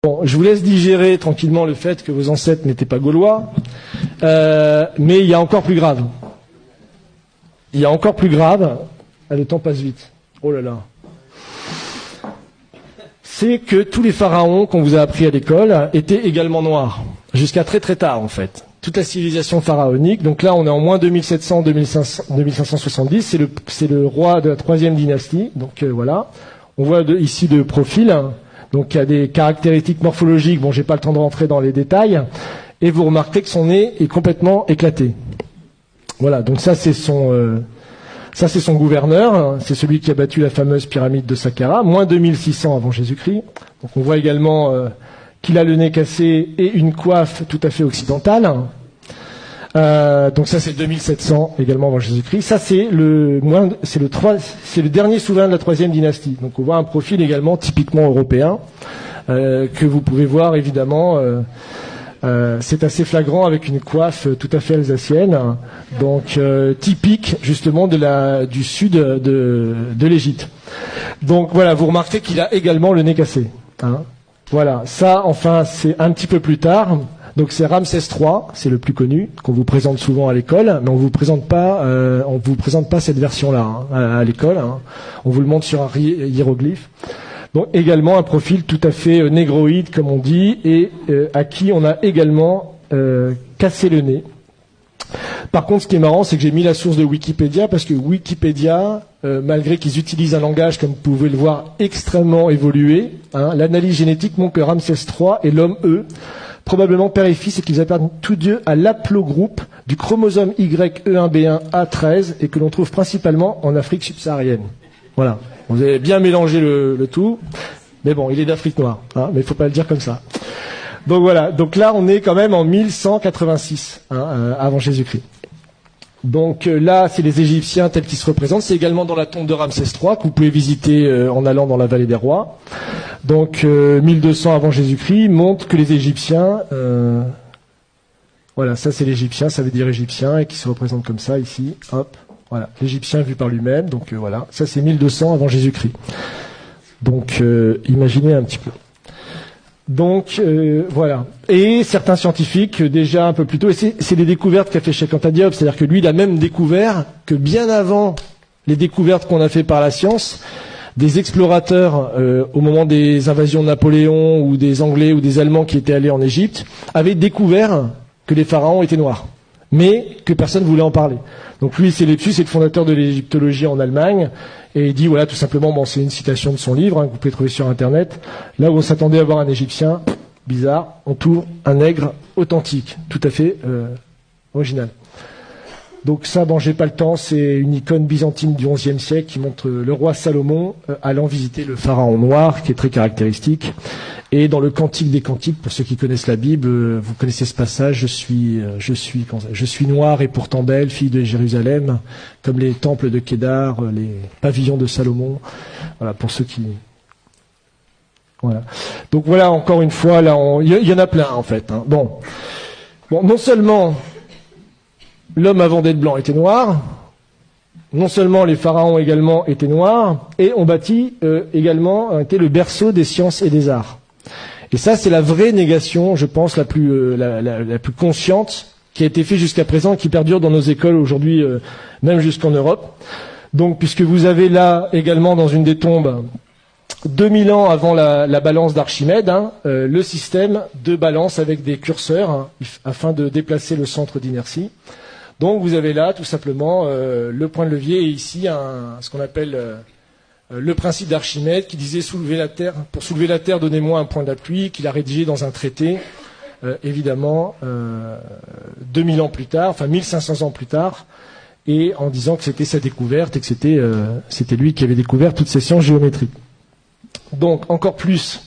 Bon, je vous laisse digérer tranquillement le fait que vos ancêtres n'étaient pas gaulois, mais il y a encore plus grave. Il y a encore plus grave. Ah, le temps passe vite. Oh là là. C'est que tous les pharaons qu'on vous a appris à l'école étaient également noirs, jusqu'à très très tard en fait. Toute la civilisation pharaonique. Donc là, on est en moins 2570. C'est le roi de la 3e dynastie. Donc voilà. On voit ici de profil. Donc il y a des caractéristiques morphologiques. Bon, j'ai pas le temps de rentrer dans les détails. Et vous remarquez que son nez est complètement éclaté. Voilà. Donc ça c'est son gouverneur. C'est celui qui a battu la fameuse pyramide de Saqqara, moins 2600 avant Jésus-Christ. Donc on voit également qu'il a le nez cassé et une coiffe tout à fait occidentale. Donc ça c'est 2700 également avant Jésus-Christ. Ça c'est le dernier souverain de la 3e dynastie. Donc on voit un profil également typiquement européen que vous pouvez voir évidemment. C'est assez flagrant avec une coiffe tout à fait alsacienne, donc typique justement du sud de l'Égypte. Donc voilà, vous remarquez qu'il a également le nez cassé. Hein. Voilà, ça enfin c'est un petit peu plus tard. Donc c'est Ramsès III, c'est le plus connu, qu'on vous présente souvent à l'école, mais on vous présente pas cette version-là à l'école. Hein. On vous le montre sur un hiéroglyphe. Donc également un profil tout à fait négroïde, comme on dit, et à qui on a également cassé le nez. Par contre, ce qui est marrant, c'est que j'ai mis la source de Wikipédia, parce que Wikipédia, malgré qu'ils utilisent un langage, comme vous pouvez le voir, extrêmement évolué, hein, l'analyse génétique montre que Ramsès III est l'homme E, probablement père et fils, et qu'ils appartiennent tous deux à l'aplogroupe du chromosome YE1B1A13, et que l'on trouve principalement en Afrique subsaharienne. Voilà. Vous avez bien mélangé le tout, mais bon, il est d'Afrique noire, hein, mais il faut pas le dire comme ça. Donc voilà, donc là on est quand même en 1186 avant Jésus-Christ. Donc là c'est les Égyptiens tels qu'ils se représentent, c'est également dans la tombe de Ramsès III que vous pouvez visiter en allant dans la vallée des rois. Donc 1200 avant Jésus-Christ montre que les Égyptiens, voilà, ça c'est l'Égyptien, ça veut dire Égyptien, et qui se représente comme ça ici, hop. Voilà, l'Égyptien vu par lui-même, donc voilà, ça c'est 1200 avant Jésus-Christ. Donc imaginez un petit peu. Donc voilà. Et certains scientifiques déjà un peu plus tôt, et c'est les découvertes qu'a fait Cheikh Anta Diop, c'est-à-dire que lui il a même découvert que bien avant les découvertes qu'on a fait par la science, des explorateurs au moment des invasions de Napoléon ou des Anglais ou des Allemands qui étaient allés en Égypte avaient découvert que les pharaons étaient noirs, mais que personne ne voulait en parler. Donc lui, c'est Lepsius, c'est le fondateur de l'égyptologie en Allemagne, et il dit, voilà, tout simplement, bon, c'est une citation de son livre, que vous pouvez trouver sur Internet, là où on s'attendait à voir un Égyptien, bizarre, on trouve un nègre authentique, tout à fait original. Donc ça, bon, j'ai pas le temps, c'est une icône byzantine du XIe siècle qui montre le roi Salomon allant visiter le pharaon noir, qui est très caractéristique. Et dans le Cantique des Cantiques, pour ceux qui connaissent la Bible, vous connaissez ce passage, je suis noire et pourtant belle, fille de Jérusalem, comme les temples de Kédar, les pavillons de Salomon. Voilà, pour ceux qui... Voilà. Donc voilà, encore une fois, là, il y en a plein, en fait. Hein. Bon, non seulement l'homme avant d'être blanc était noir, non seulement les pharaons également étaient noirs, et on bâtit également était le berceau des sciences et des arts. Et ça, c'est la vraie négation, je pense, la plus consciente qui a été faite jusqu'à présent et qui perdure dans nos écoles aujourd'hui, même jusqu'en Europe. Donc, puisque vous avez là également dans une des tombes, 2000 ans avant la balance d'Archimède, le système de balance avec des curseurs afin de déplacer le centre d'inertie. Donc, vous avez là tout simplement le point de levier et ici ce qu'on appelle le principe d'Archimède qui disait pour soulever la terre, donnez-moi un point d'appui, qu'il a rédigé dans un traité, évidemment, 2000 ans plus tard, enfin 1500 ans plus tard, et en disant que c'était sa découverte et que c'était lui qui avait découvert toutes ces sciences géométriques. Donc, encore plus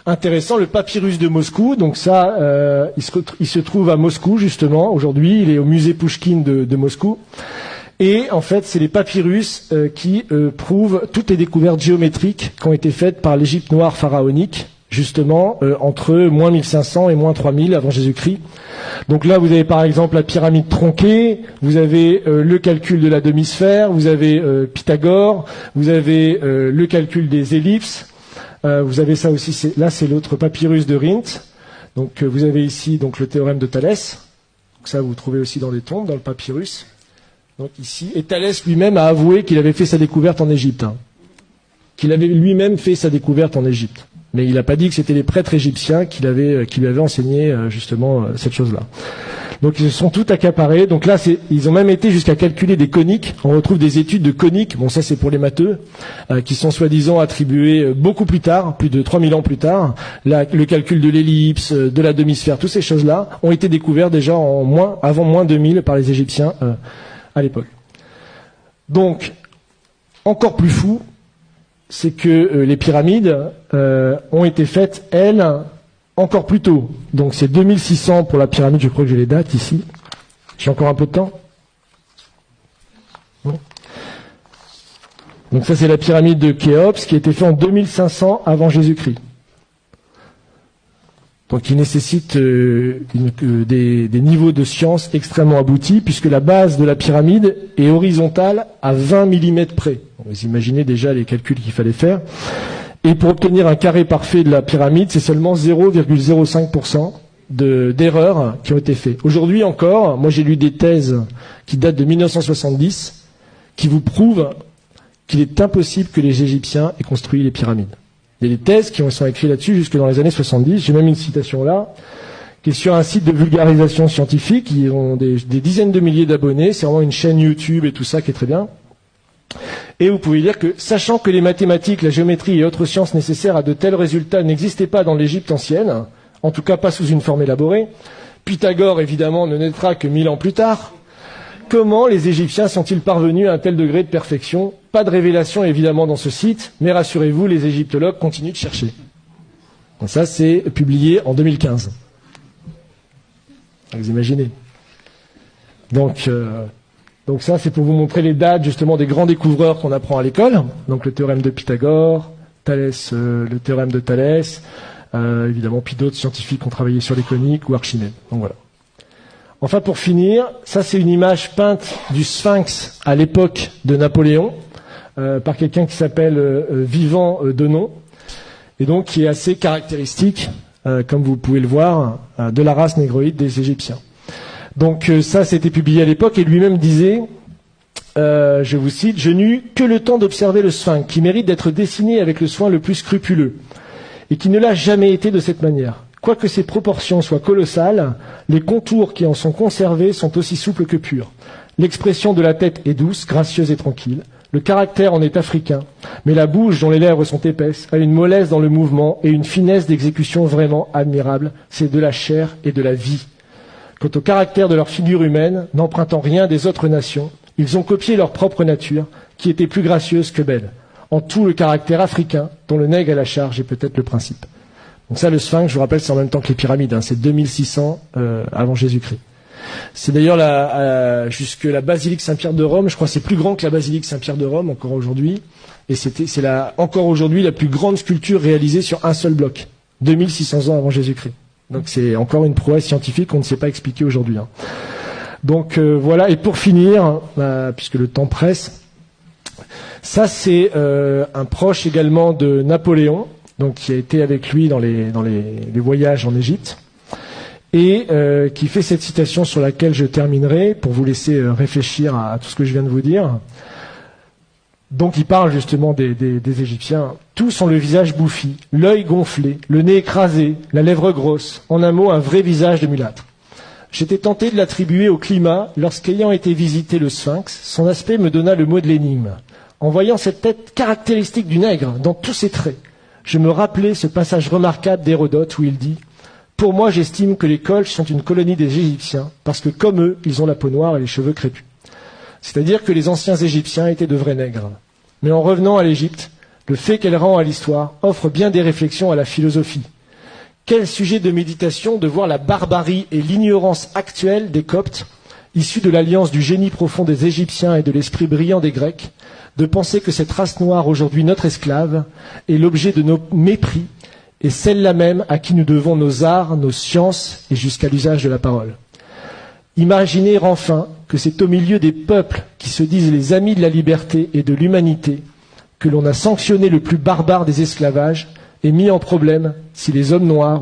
intéressant, le papyrus de Moscou, donc ça, il se trouve à Moscou, justement, aujourd'hui, il est au musée Pouchkine de Moscou. Et en fait, c'est les papyrus qui prouvent toutes les découvertes géométriques qui ont été faites par l'Égypte noire pharaonique, justement, entre moins 1500 et moins 3000 avant Jésus-Christ. Donc là, vous avez par exemple la pyramide tronquée, vous avez le calcul de la demi-sphère, vous avez Pythagore, vous avez le calcul des ellipses, Vous avez ça aussi, là c'est l'autre papyrus de Rhind. Donc vous avez ici donc le théorème de Thalès. Donc, ça vous trouvez aussi dans les tombes, dans le papyrus. Donc ici, et Thalès lui-même a avoué qu'il avait fait sa découverte en Égypte. Qu'il avait lui-même fait sa découverte en Égypte. Mais il n'a pas dit que c'était les prêtres égyptiens qui lui avaient enseigné justement cette chose-là. Donc ils se sont tout accaparés. Donc là, ils ont même été jusqu'à calculer des coniques. On retrouve des études de coniques. Bon, ça c'est pour les matheux, qui sont soi-disant attribuées beaucoup plus tard, plus de 3000 ans plus tard. Le calcul de l'ellipse, de la demi-sphère, toutes ces choses-là ont été découvertes déjà avant moins 2000 par les Égyptiens à l'époque. Donc, encore plus fou, c'est que les pyramides ont été faites, elles, encore plus tôt. Donc c'est 2600 pour la pyramide, je crois que j'ai les dates ici. J'ai encore un peu de temps. Non. Donc ça c'est la pyramide de Khéops qui a été faite en 2500 avant Jésus-Christ. Donc il nécessite des niveaux de science extrêmement aboutis, puisque la base de la pyramide est horizontale à 20 mm près. Vous imaginez déjà les calculs qu'il fallait faire. Et pour obtenir un carré parfait de la pyramide, c'est seulement 0,05% d'erreurs qui ont été faites. Aujourd'hui encore, moi j'ai lu des thèses qui datent de 1970, qui vous prouvent qu'il est impossible que les Égyptiens aient construit les pyramides. Il y a des thèses qui sont écrites là-dessus jusque dans les années 70. J'ai même une citation là, qui est sur un site de vulgarisation scientifique. Ils ont des dizaines de milliers d'abonnés. C'est vraiment une chaîne YouTube et tout ça qui est très bien. Et vous pouvez lire que, sachant que les mathématiques, la géométrie et autres sciences nécessaires à de tels résultats n'existaient pas dans l'Égypte ancienne, en tout cas pas sous une forme élaborée, Pythagore évidemment ne naîtra que 1000 ans plus tard, comment les Égyptiens sont-ils parvenus à un tel degré de perfection? Pas de révélation évidemment dans ce site, mais rassurez-vous, les égyptologues continuent de chercher. Donc ça, c'est publié en 2015. Vous imaginez. Donc ça, c'est pour vous montrer les dates justement des grands découvreurs qu'on apprend à l'école. Donc le théorème de Pythagore, Thalès, le théorème de Thalès, évidemment, puis d'autres scientifiques qui ont travaillé sur les coniques ou Archimède. Donc voilà. Enfin, pour finir, ça c'est une image peinte du Sphinx à l'époque de Napoléon, par quelqu'un qui s'appelle Vivant Denon, et donc qui est assez caractéristique, comme vous pouvez le voir, de la race négroïde des Égyptiens. Donc ça, c'était publié à l'époque, et lui-même disait, je vous cite, « Je n'eus que le temps d'observer le Sphinx, qui mérite d'être dessiné avec le soin le plus scrupuleux, et qui ne l'a jamais été de cette manière. Quoique ses proportions soient colossales, les contours qui en sont conservés sont aussi souples que purs. L'expression de la tête est douce, gracieuse et tranquille. Le caractère en est africain, mais la bouche dont les lèvres sont épaisses a une mollesse dans le mouvement et une finesse d'exécution vraiment admirable. C'est de la chair et de la vie. Quant au caractère de leur figure humaine, n'empruntant rien des autres nations, ils ont copié leur propre nature, qui était plus gracieuse que belle. En tout le caractère africain, dont le nègre à la charge est peut-être le principe. » Donc ça, le Sphinx, je vous rappelle, c'est en même temps que les pyramides, c'est 2600 avant Jésus-Christ. C'est d'ailleurs jusque la basilique Saint-Pierre de Rome, je crois que c'est plus grand que la basilique Saint-Pierre de Rome encore aujourd'hui, et c'est encore aujourd'hui la plus grande sculpture réalisée sur un seul bloc, 2600 ans avant Jésus-Christ. Donc c'est encore une prouesse scientifique qu'on ne sait pas expliquer aujourd'hui. Donc voilà, et pour finir, puisque le temps presse, ça c'est un proche également de Napoléon, donc qui a été avec lui dans les voyages en Égypte, et qui fait cette citation sur laquelle je terminerai pour vous laisser réfléchir à tout ce que je viens de vous dire. Donc il parle justement des Égyptiens. Tous ont le visage bouffi, l'œil gonflé, le nez écrasé, la lèvre grosse, en un mot un vrai visage de mulâtre. J'étais tenté de l'attribuer au climat lorsqu'ayant été visiter le Sphinx, son aspect me donna le mot de l'énigme. En voyant cette tête caractéristique du nègre dans tous ses traits, je me rappelais ce passage remarquable d'Hérodote où il dit « Pour moi, j'estime que les Colches sont une colonie des Égyptiens, parce que comme eux, ils ont la peau noire et les cheveux crépus. » C'est-à-dire que les anciens Égyptiens étaient de vrais nègres. Mais en revenant à l'Égypte, le fait qu'elle rend à l'histoire offre bien des réflexions à la philosophie. Quel sujet de méditation de voir la barbarie et l'ignorance actuelle des Coptes, issus de l'alliance du génie profond des Égyptiens et de l'esprit brillant des Grecs, de penser que cette race noire, aujourd'hui notre esclave, est l'objet de nos mépris, et celle-là même à qui nous devons nos arts, nos sciences et jusqu'à l'usage de la parole. Imaginez enfin que c'est au milieu des peuples qui se disent les amis de la liberté et de l'humanité que l'on a sanctionné le plus barbare des esclavages est mis en problème si les hommes noirs ont